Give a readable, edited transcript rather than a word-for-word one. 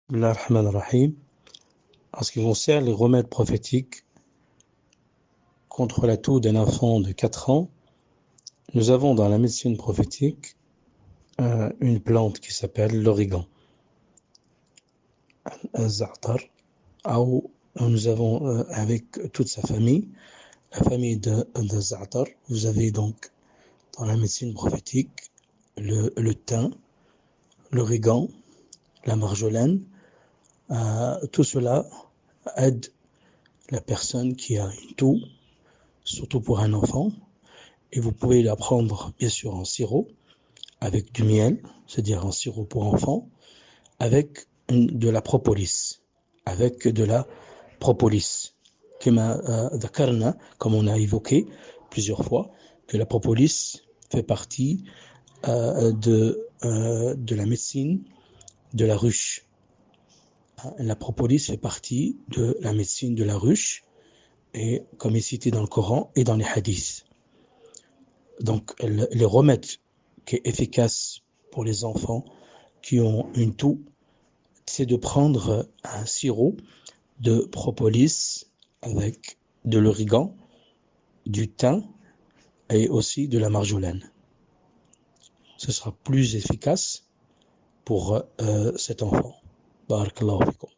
Bismillah ar-Rahman ar-Rahim. En ce qui concerne les remèdes prophétiques contre la toux d'un enfant de 4 ans, nous avons dans la médecine prophétique une plante qui s'appelle l'origan, al-Za'tar, où nous avons avec toute sa famille, la famille de Za'tar. Vous avez donc dans la médecine prophétique le thym, l'origan, la marjolaine. Tout cela aide la personne qui a une toux, surtout pour un enfant, et vous pouvez la prendre bien sûr en sirop, avec du miel, c'est-à-dire en sirop pour enfants, avec de la propolis, comme on a évoqué plusieurs fois, que la propolis fait partie de la médecine de la ruche. La propolis fait partie de la médecine de la ruche, et comme est cité dans le Coran et dans les hadiths. Donc, les remèdes qui est efficace pour les enfants qui ont une toux, c'est de prendre un sirop de propolis avec de l'origan, du thym et aussi de la marjolaine. Ce sera plus efficace pour cet enfant. Barakallahu fikum.